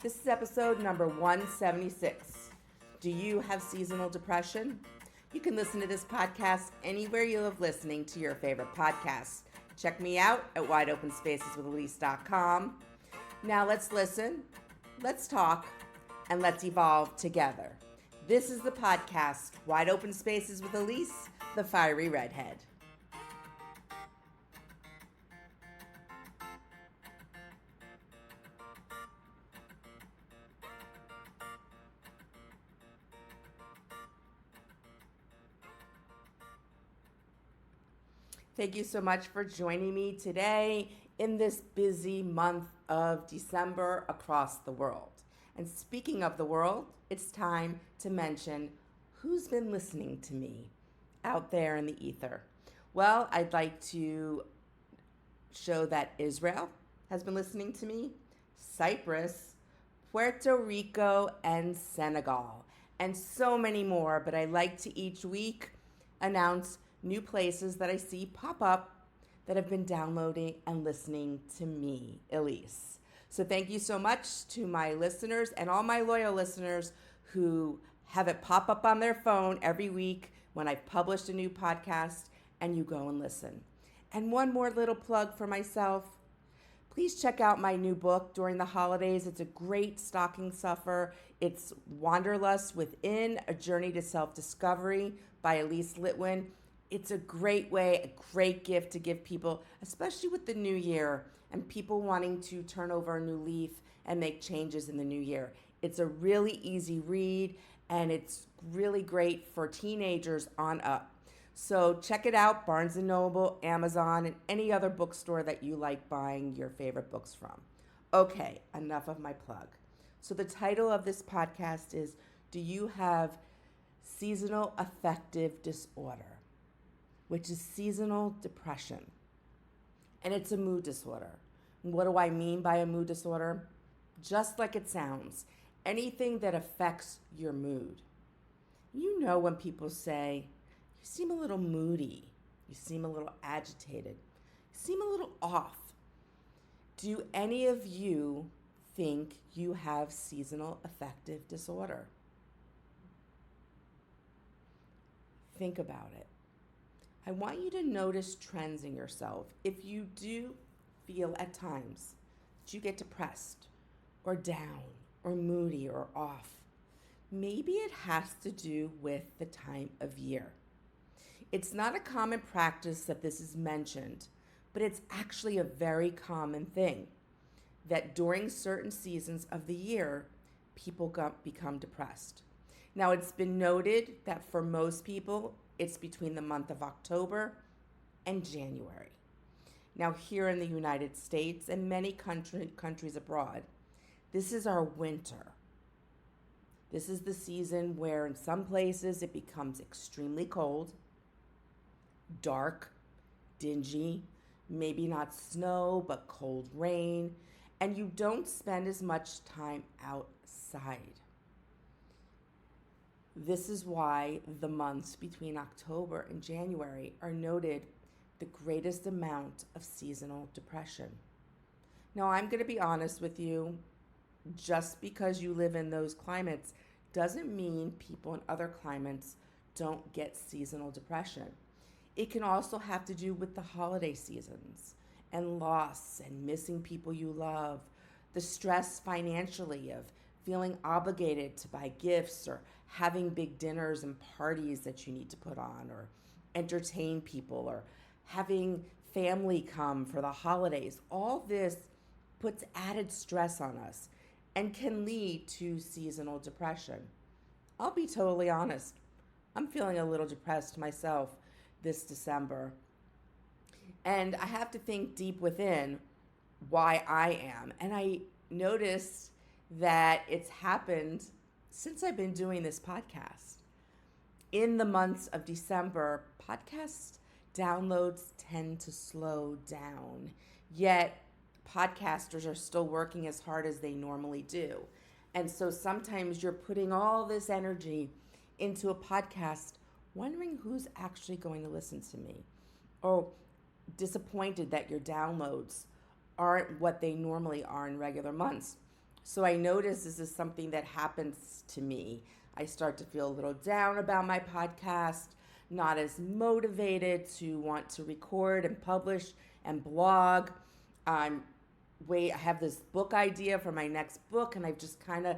This is episode number 176. Do you have seasonal depression? You can listen to this podcast anywhere you love listening to your favorite podcasts. Check me out at wideopenspaceswithelise.com. Now let's listen, let's talk, and let's evolve together. This is the podcast, Wide Open Spaces with Elise, the fiery redhead. Thank you so much for joining me today in this busy month of December across the world. And speaking of the world, it's time to mention who's been listening to me out there in the ether. Well, I'd like to show that Israel has been listening to me, Cyprus, Puerto Rico, and Senegal, and so many more. But I like to each week announce new places that I see pop up that have been downloading and listening to me, Elise. So thank you so much to my listeners and all my loyal listeners who have it pop up on their phone every week when I've published a new podcast and you go and listen. And one more little plug for myself. Please check out my new book during the holidays. It's a great stocking stuffer. It's Wanderlust Within, A Journey to Self-Discovery by Elise Litwin. It's a great way, a great gift to give people, especially with the new year and people wanting to turn over a new leaf and make changes in the new year. It's a really easy read and it's really great for teenagers on up. So check it out, Barnes & Noble, Amazon, and any other bookstore that you like buying your favorite books from. Okay, enough of my plug. So the title of this podcast is, Do You Have Seasonal Affective Disorder? Which is seasonal depression. And it's a mood disorder. And what do I mean by a mood disorder? Just like it sounds, anything that affects your mood. You know when people say, you seem a little moody, you seem a little agitated, you seem a little off. Do any of you think you have seasonal affective disorder? Think about it. I want you to notice trends in yourself. If you do feel at times that you get depressed or down or moody or off, maybe it has to do with the time of year. It's not a common practice that this is mentioned, but it's actually a very common thing that during certain seasons of the year, people become depressed. Now, it's been noted that for most people, it's between the month of October and January. Now, here in the United States and many countries abroad, this is our winter. This is the season where in some places it becomes extremely cold, dark, dingy, maybe not snow, but cold rain, and you don't spend as much time outside. This is why the months between October and January are noted the greatest amount of seasonal depression. Now, I'm going to be honest with you, just because you live in those climates doesn't mean people in other climates don't get seasonal depression. It can also have to do with the holiday seasons and loss and missing people you love, the stress financially of feeling obligated to buy gifts or having big dinners and parties that you need to put on or entertain people or having family come for the holidays. All this puts added stress on us and can lead to seasonal depression. I'll be totally honest. I'm feeling a little depressed myself this December. And I have to think deep within why I am. And I noticed that it's happened since I've been doing this podcast. In the months of December, podcast downloads tend to slow down, yet podcasters are still working as hard as they normally do. And so sometimes you're putting all this energy into a podcast, wondering who's actually going to listen to me, or disappointed that your downloads aren't what they normally are in regular months. So I notice this is something that happens to me. I start to feel a little down about my podcast, not as motivated to want to record and publish and blog. I'm I have this book idea for my next book, and I've just kind of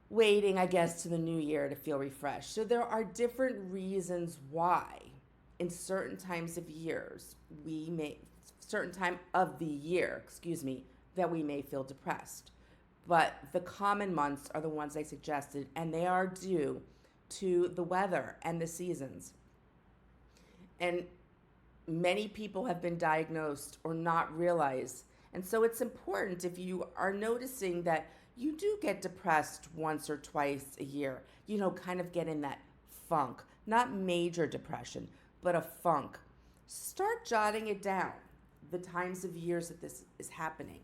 waiting, I guess, to the new year to feel refreshed. So there are different reasons why in certain times of years certain time of the year, excuse me, that we may feel depressed. But the common months are the ones I suggested, and they are due to the weather and the seasons. And many people have been diagnosed or not realize. And so it's important, if you are noticing that you do get depressed once or twice a year, kind of get in that funk, not major depression, but a funk. Start jotting it down, the times of years that this is happening,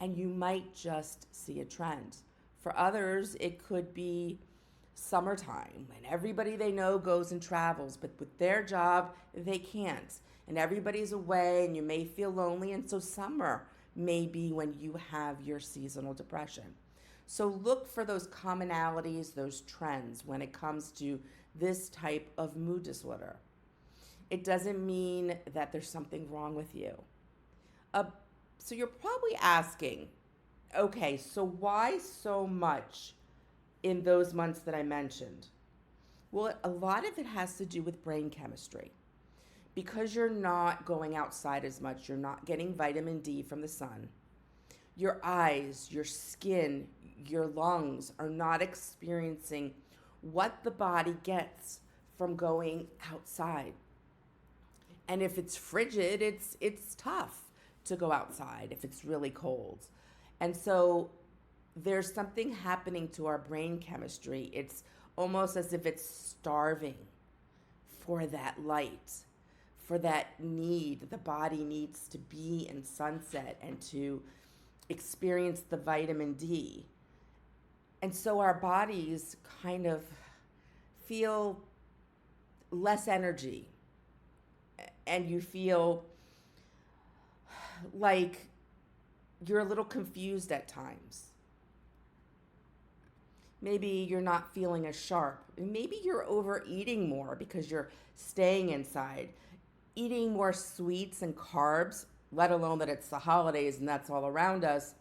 and you might just see a trend. For others, it could be summertime when everybody they know goes and travels, but with their job, they can't. And everybody's away, and you may feel lonely, and so summer may be when you have your seasonal depression. So look for those commonalities, those trends when it comes to this type of mood disorder. It doesn't mean that there's something wrong with you. So you're probably asking, okay, so why so much in those months that I mentioned? Well, a lot of it has to do with brain chemistry. Because you're not going outside as much, you're not getting vitamin D from the sun, your eyes, your skin, your lungs are not experiencing what the body gets from going outside. And if it's frigid, it's tough to go outside if it's really cold. And so there's something happening to our brain chemistry. It's almost as if it's starving for that light, for that need. The body needs to be in sunset and to experience the vitamin D. And so our bodies kind of feel less energy, and you feel like you're a little confused at times. Maybe you're not feeling as sharp. Maybe you're overeating more because you're staying inside, eating more sweets and carbs, let alone that it's the holidays and that's all around us.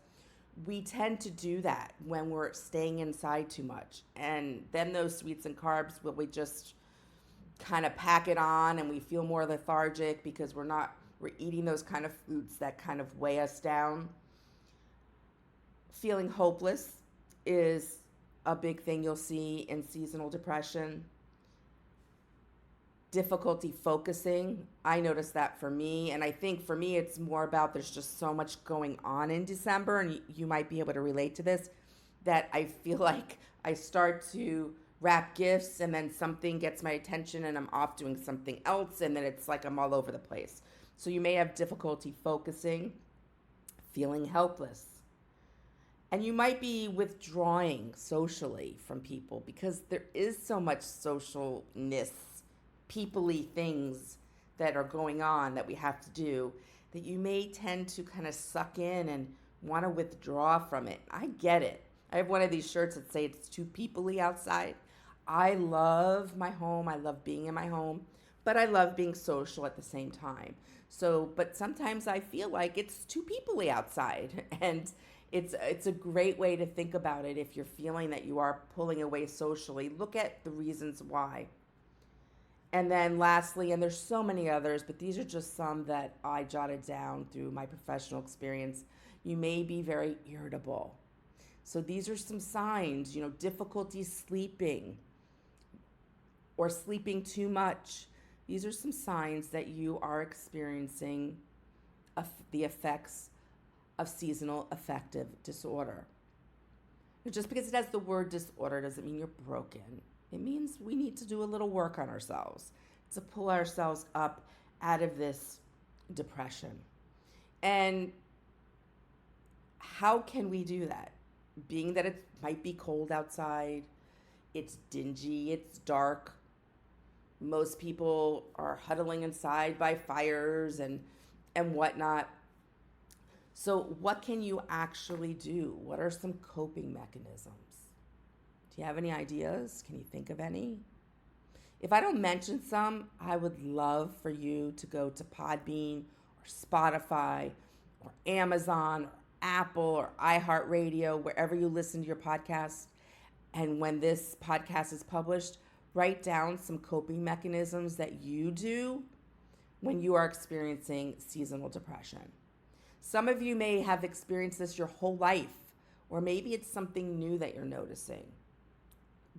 We tend to do that when we're staying inside too much. And then those sweets and carbs, we just kind of pack it on, and we feel more lethargic because we're eating those kind of foods that kind of weigh us down. Feeling hopeless is a big thing you'll see in seasonal depression. Difficulty focusing, I noticed that for me, and I think for me it's more about there's just so much going on in December, and you might be able to relate to this, that I feel like I start to wrap gifts and then something gets my attention and I'm off doing something else, and then it's like I'm all over the place. So you may have difficulty focusing, feeling helpless. And you might be withdrawing socially from people because there is so much socialness, people-y things that are going on that we have to do, that you may tend to kind of suck in and want to withdraw from it. I get it. I have one of these shirts that say it's too people-y outside. I love my home. I love being in my home, but I love being social at the same time. So, but sometimes I feel like it's too people-y outside, and it's a great way to think about it. If you're feeling that you are pulling away socially, look at the reasons why. And then lastly, and there's so many others, but these are just some that I jotted down through my professional experience. You may be very irritable. So these are some signs, difficulty sleeping or sleeping too much. These are some signs that you are experiencing the effects of seasonal affective disorder. Just because it has the word disorder doesn't mean you're broken. It means we need to do a little work on ourselves to pull ourselves up out of this depression. And how can we do that? Being that it might be cold outside, it's dingy, it's dark. Most people are huddling inside by fires and whatnot. So, what can you actually do? What are some coping mechanisms? Do you have any ideas? Can you think of any? If I don't mention some, I would love for you to go to Podbean or Spotify or Amazon or Apple or iHeartRadio, wherever you listen to your podcast. And when this podcast is published, write down some coping mechanisms that you do when you are experiencing seasonal depression. Some of you may have experienced this your whole life, or maybe it's something new that you're noticing.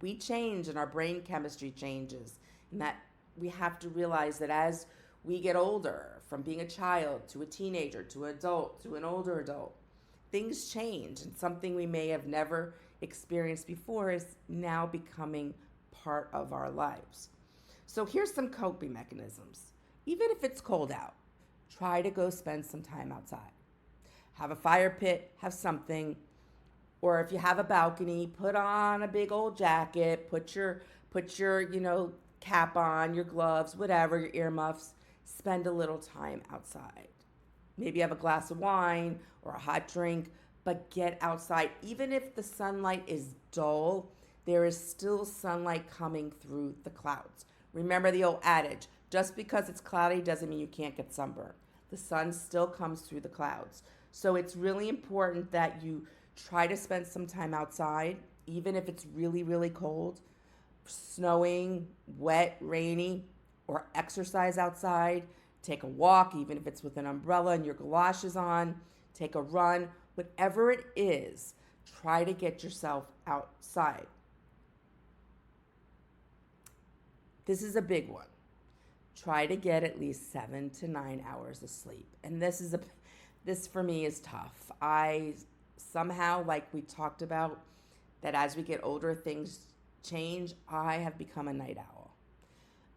We change and our brain chemistry changes, and that we have to realize that as we get older, from being a child to a teenager to an adult to an older adult, things change, and something we may have never experienced before is now becoming part of our lives. So here's some coping mechanisms. Even if it's cold out, try to go spend some time outside. Have a fire pit, have something, or if you have a balcony, put on a big old jacket, put your cap on, your gloves, whatever, your earmuffs. Spend a little time outside. Maybe have a glass of wine or a hot drink, but get outside. Even if the sunlight is dull, there is still sunlight coming through the clouds. Remember the old adage, just because it's cloudy doesn't mean you can't get sunburned. The sun still comes through the clouds. So it's really important that you try to spend some time outside, even if it's really, really cold, snowing, wet, rainy, or exercise outside. Take a walk, even if it's with an umbrella and your galoshes on. Take a run. Whatever it is, try to get yourself outside. This is a big one. Try to get at least 7 to 9 hours of sleep. And this for me is tough. I somehow, like we talked about, that as we get older, things change. I have become a night owl.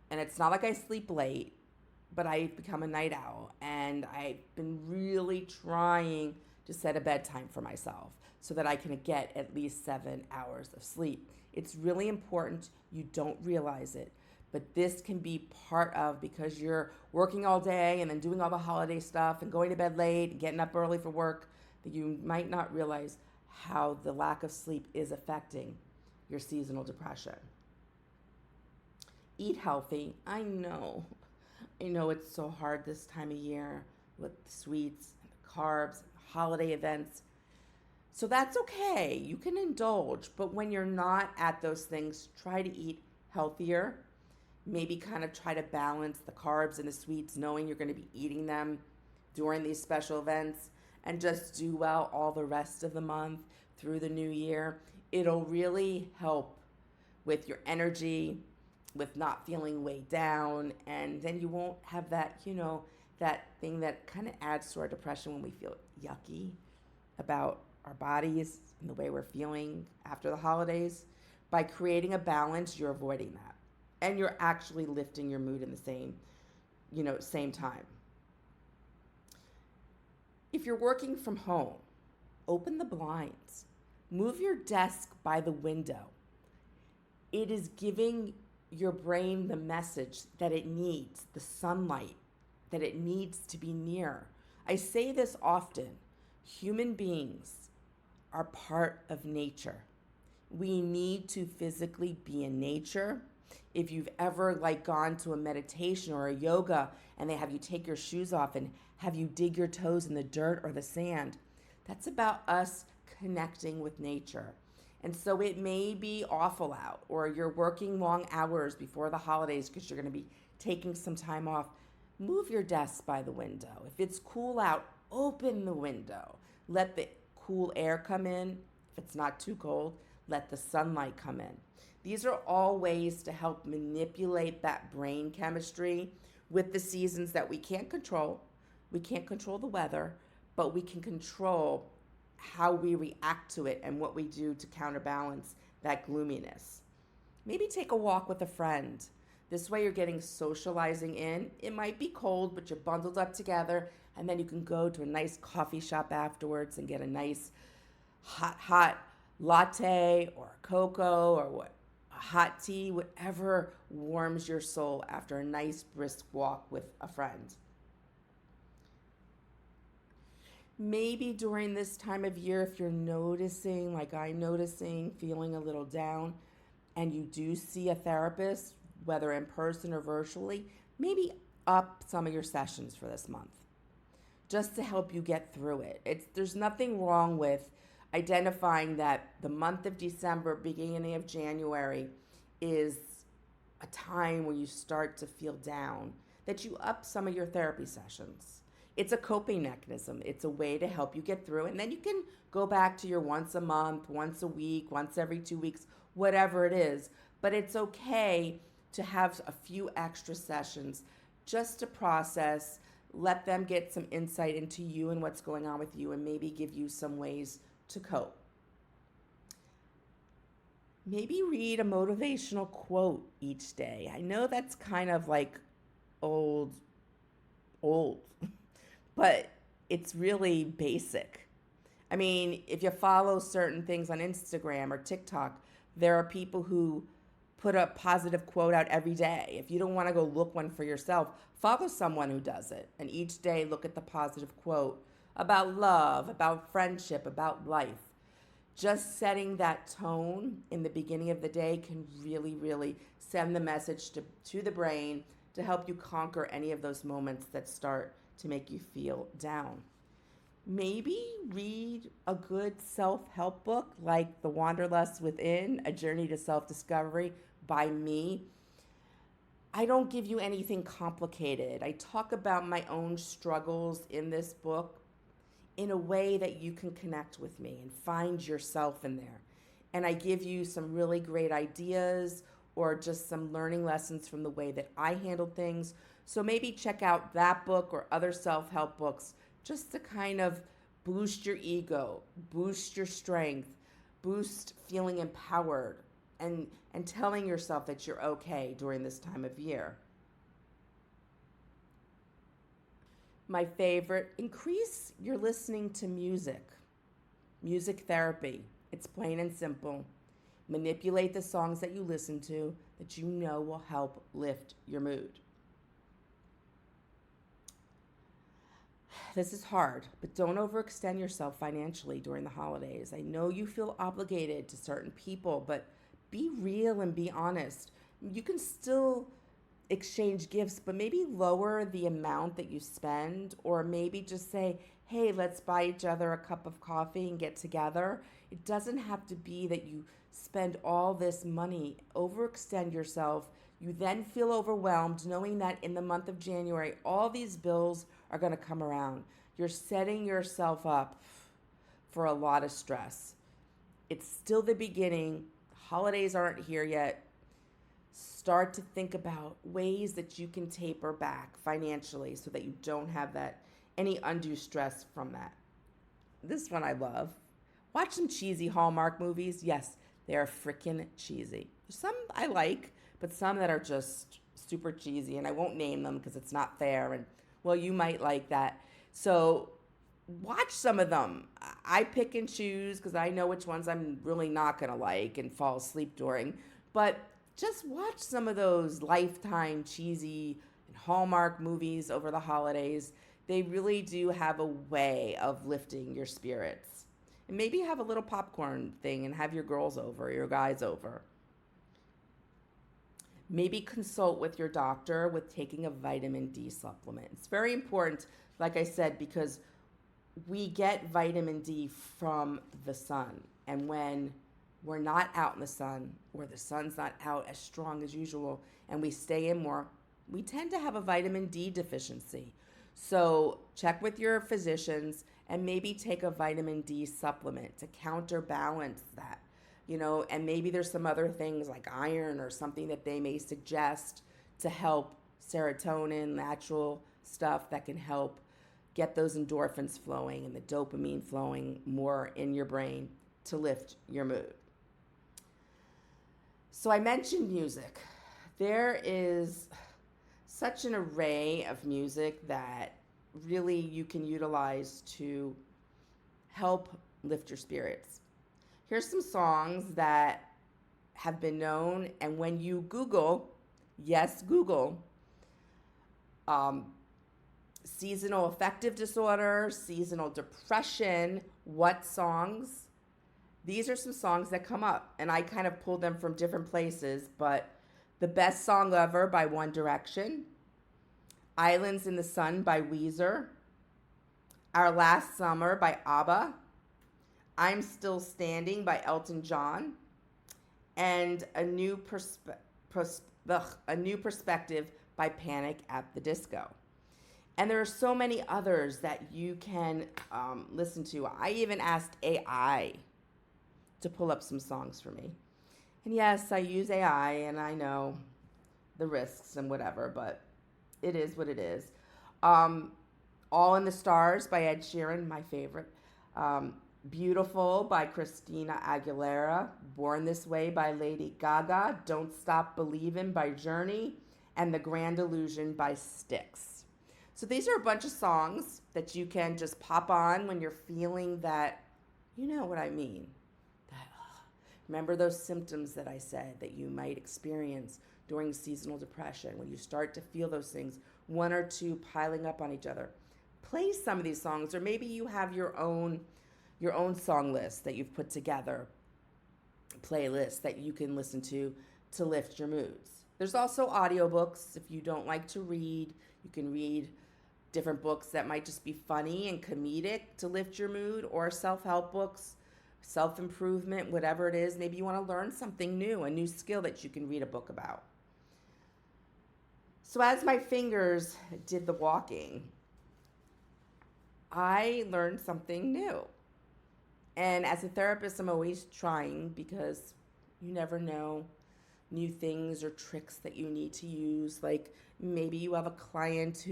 And it's not like I sleep late, but I've become a night owl. And I've been really trying to set a bedtime for myself so that I can get at least 7 hours of sleep. It's really important. You don't realize it, but this can be part of, because you're working all day and then doing all the holiday stuff and going to bed late and getting up early for work, that you might not realize how the lack of sleep is affecting your seasonal depression. Eat healthy. I know it's so hard this time of year with the sweets and the carbs and the holiday events. So that's okay. You can indulge, but when you're not at those things, try to eat healthier. Maybe kind of try to balance the carbs and the sweets, knowing you're going to be eating them during these special events, and just do well all the rest of the month through the new year. It'll really help with your energy, with not feeling weighed down, and then you won't have that, that thing that kind of adds to our depression when we feel yucky about our bodies and the way we're feeling after the holidays. By creating a balance, you're avoiding that. And you're actually lifting your mood in the same time. If you're working from home, open the blinds. Move your desk by the window. It is giving your brain the message that it needs the sunlight, that it needs to be near. I say this often. Human beings are part of nature. We need to physically be in nature. If you've ever gone to a meditation or a yoga and they have you take your shoes off and have you dig your toes in the dirt or the sand, that's about us connecting with nature. And so it may be awful out, or you're working long hours before the holidays because you're going to be taking some time off. Move your desk by the window. If it's cool out, open the window. Let the cool air come in. If it's not too cold, let the sunlight come in. These are all ways to help manipulate that brain chemistry with the seasons that we can't control. We can't control the weather, but we can control how we react to it and what we do to counterbalance that gloominess. Maybe take a walk with a friend. This way you're getting socializing in. It might be cold, but you're bundled up together, and then you can go to a nice coffee shop afterwards and get a nice hot latte or a cocoa or a hot tea, whatever warms your soul after a nice brisk walk with a friend. Maybe during this time of year, if you're noticing, like I'm noticing, feeling a little down, and you do see a therapist, whether in person or virtually, maybe up some of your sessions for this month just to help you get through it. There's nothing wrong with identifying that the month of December, beginning of January, is a time where you start to feel down, that you up some of your therapy sessions. It's a coping mechanism. It's a way to help you get through it. And then you can go back to your once a month, once a week, once every 2 weeks, whatever it is. But it's okay to have a few extra sessions just to process, let them get some insight into you and what's going on with you, and maybe give you some ways to cope. Maybe read a motivational quote each day. I know that's kind of like old, old, but it's really basic. I mean, if you follow certain things on Instagram or TikTok, there are people who put a positive quote out every day. If you don't want to go look one for yourself, follow someone who does it. And each day look at the positive quote about love, about friendship, about life. Just setting that tone in the beginning of the day can really, really send the message to the brain to help you conquer any of those moments that start to make you feel down. Maybe read a good self-help book like The Wanderlust Within, A Journey to Self-Discovery by me. I don't give you anything complicated. I talk about my own struggles in this book in a way that you can connect with me and find yourself in there. And I give you some really great ideas or just some learning lessons from the way that I handled things. So maybe check out that book or other self-help books just to kind of boost your ego, boost your strength, boost feeling empowered, and telling yourself that you're okay during this time of year. My favorite, increase your listening to music. Music therapy. It's plain and simple. Manipulate the songs that you listen to that you know will help lift your mood. This is hard, but don't overextend yourself financially during the holidays. I know you feel obligated to certain people, but be real and be honest. You can still exchange gifts, but maybe lower the amount that you spend, or maybe just say, hey, let's buy each other a cup of coffee and get together. It doesn't have to be that you spend all this money, overextend yourself. You then feel overwhelmed knowing that in the month of January, all these bills are going to come around. You're setting yourself up for a lot of stress. It's still the beginning. Holidays aren't here yet. Start to think about ways that you can taper back financially so that you don't have any undue stress from that. This one I love. Watch some cheesy Hallmark movies. Yes, they are freaking cheesy. Some I like, but some that are just super cheesy, and I won't name them because it's not fair, and well, you might like that. So watch some of them. I pick and choose because I know which ones I'm really not going to like and fall asleep during, but just watch some of those Lifetime cheesy Hallmark movies over the holidays. They really do have a way of lifting your spirits. And maybe have a little popcorn thing and have your girls over, your guys over. Maybe consult with your doctor with taking a vitamin D supplement. It's very important, like I said, because we get vitamin D from the sun. And when we're not out in the sun, or the sun's not out as strong as usual, and we stay in more, we tend to have a vitamin D deficiency. So check with your physicians and maybe take a vitamin D supplement to counterbalance that. And maybe there's some other things like iron or something that they may suggest to help serotonin, natural stuff that can help get those endorphins flowing and the dopamine flowing more in your brain to lift your mood. So I mentioned music. There is such an array of music that really you can utilize to help lift your spirits. Here's some songs that have been known, and when you Google, yes, Google, seasonal affective disorder, seasonal depression, what songs? These are some songs that come up, and I kind of pulled them from different places, but The Best Song Ever by One Direction, Islands in the Sun by Weezer, Our Last Summer by ABBA, I'm Still Standing by Elton John, and A New Perspective by Panic at the Disco. And there are so many others that you can listen to. I even asked AI to pull up some songs for me. And yes, I use AI, and I know the risks and whatever, but it is what it is. All in the Stars by Ed Sheeran, my favorite. Beautiful by Christina Aguilera. Born This Way by Lady Gaga. Don't Stop Believin' by Journey. And The Grand Illusion by Styx. So these are a bunch of songs that you can just pop on when you're feeling that, you know what I mean. Remember those symptoms that I said that you might experience during seasonal depression, when you start to feel those things, one or two piling up on each other. Play some of these songs, or maybe you have your own song list that you've put together, playlist that you can listen to lift your moods. There's also audiobooks. If you don't like to read, you can read different books that might just be funny and comedic to lift your mood, or self-help books, self-improvement, whatever it is. Maybe you want to learn something new, a new skill that you can read a book about. So as my fingers did the walking, I learned something new. And as a therapist, I'm always trying, because you never know new things or tricks that you need to use. Like maybe you have a client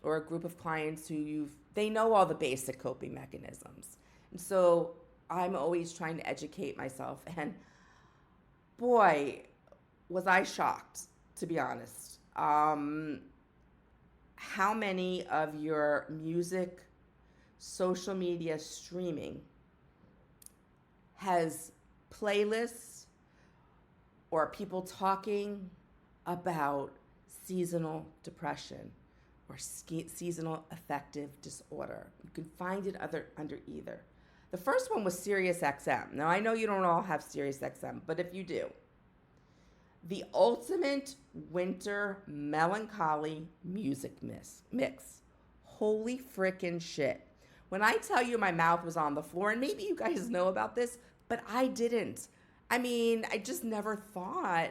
or a group of clients who they know all the basic coping mechanisms. And so I'm always trying to educate myself. And boy, was I shocked, to be honest. How many of your music, social media streaming has playlists or people talking about seasonal depression or seasonal affective disorder? You can find it under either. The first one was SiriusXM. Now, I know you don't all have SiriusXM, but if you do, the ultimate winter melancholy music mix. Holy frickin' shit. When I tell you my mouth was on the floor, and maybe you guys know about this, but I didn't. I mean, I just never thought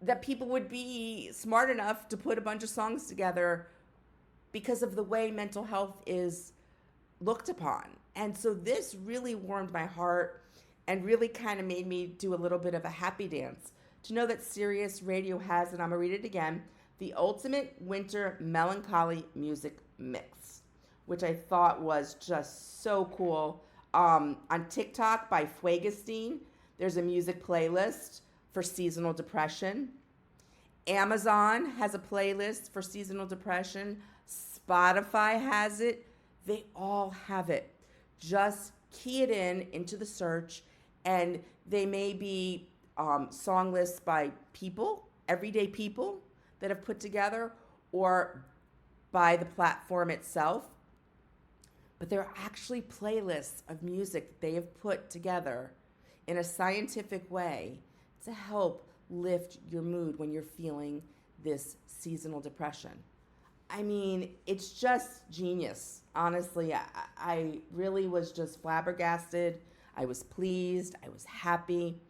that people would be smart enough to put a bunch of songs together because of the way mental health is looked upon. And so this really warmed my heart and really kind of made me do a little bit of a happy dance to know that Sirius Radio has, and I'm going to read it again, the ultimate winter melancholy music mix, which I thought was just so cool. On TikTok by Fuegestein, there's a music playlist for seasonal depression. Amazon has a playlist for seasonal depression. Spotify has it. They all have it. Just key it into the search, and they may be song lists by people, everyday people that have put together, or by the platform itself. But there are actually playlists of music that they have put together in a scientific way to help lift your mood when you're feeling this seasonal depression. I mean, it's just genius. Honestly, I really was just flabbergasted. I was pleased. I was happy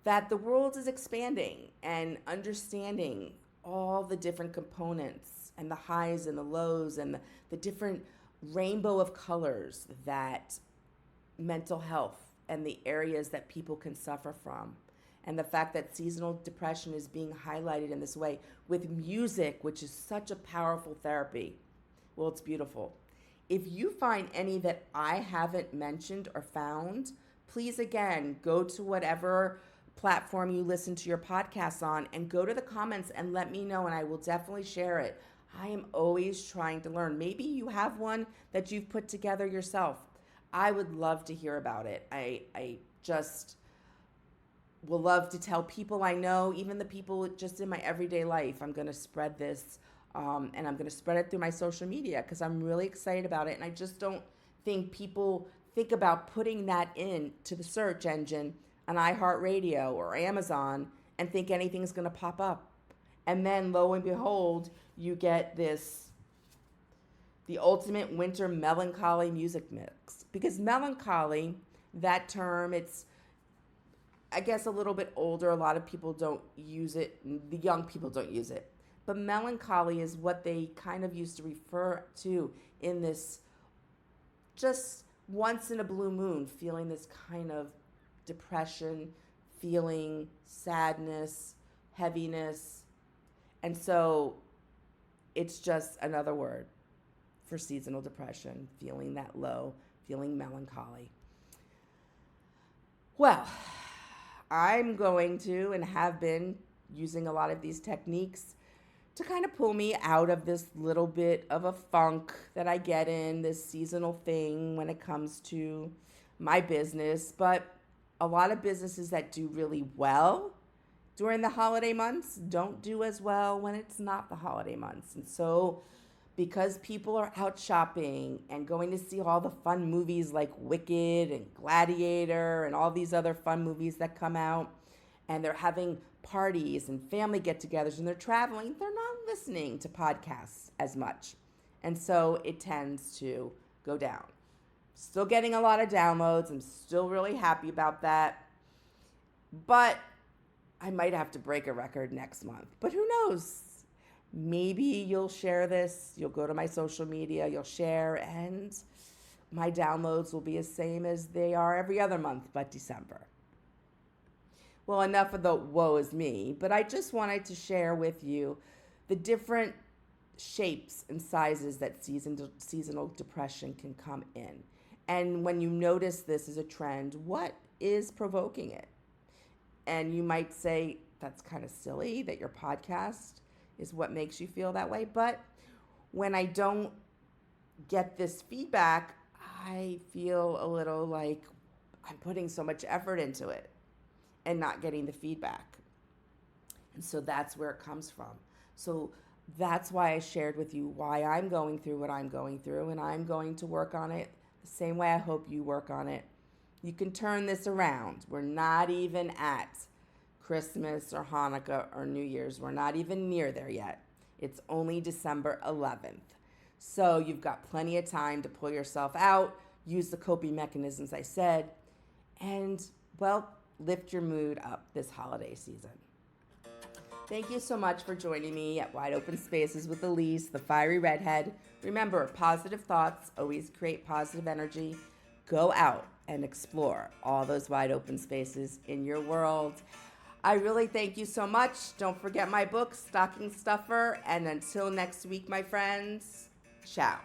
that the world is expanding and understanding all the different components and the highs and the lows and the different rainbow of colors that mental health and the areas that people can suffer from. And the fact that seasonal depression is being highlighted in this way with music, which is such a powerful therapy. Well, it's beautiful. If you find any that I haven't mentioned or found, please, again, go to whatever platform you listen to your podcasts on and go to the comments and let me know, and I will definitely share it. I am always trying to learn. Maybe you have one that you've put together yourself. I would love to hear about it. I just will love to tell people I know, even the people just in my everyday life. I'm going to spread this And I'm going to spread it through my social media because I'm really excited about it. And I just don't think people think about putting that in to the search engine on iHeartRadio or Amazon and think anything's going to pop up. And then lo and behold, you get the ultimate winter melancholy music mix. Because melancholy, that term, it's, I guess, a little bit older. A lot of people don't use it. The young people don't use it. But melancholy is what they kind of used to refer to in this just once in a blue moon, feeling this kind of depression, feeling sadness, heaviness. And so it's just another word for seasonal depression, feeling that low, feeling melancholy. Well, I'm going to and have been using a lot of these techniques to kind of pull me out of this little bit of a funk that I get in, this seasonal thing when it comes to my business. But a lot of businesses that do really well during the holiday months don't do as well when it's not the holiday months. And so because people are out shopping and going to see all the fun movies like Wicked and Gladiator and all these other fun movies that come out, and they're having parties and family get-togethers and they're traveling, they're not listening to podcasts as much. And so it tends to go down. Still getting a lot of downloads. I'm still really happy about that. But I might have to break a record next month. But who knows? Maybe you'll share this. You'll go to my social media. You'll share. And my downloads will be the same as they are every other month but December. Well, enough of the woe is me. But I just wanted to share with you the different shapes and sizes that seasonal depression can come in. And when you notice this as a trend, what is provoking it? And you might say, that's kind of silly that your podcast is what makes you feel that way. But when I don't get this feedback, I feel a little like I'm putting so much effort into it and not getting the feedback. And so that's where it comes from. So that's why I shared with you why I'm going through what I'm going through, and I'm going to work on it the same way I hope you work on it. You can turn this around. We're not even at Christmas or Hanukkah or New Year's. We're not even near there yet. It's only December 11th. So you've got plenty of time to pull yourself out, use the coping mechanisms I said, and, well, lift your mood up this holiday season. Thank you so much for joining me at Wide Open Spaces with Elise, the fiery redhead. Remember, positive thoughts always create positive energy. Go out and explore all those wide open spaces in your world. I really thank you so much. Don't forget my book, Stocking Stuffer. And until next week, my friends, ciao.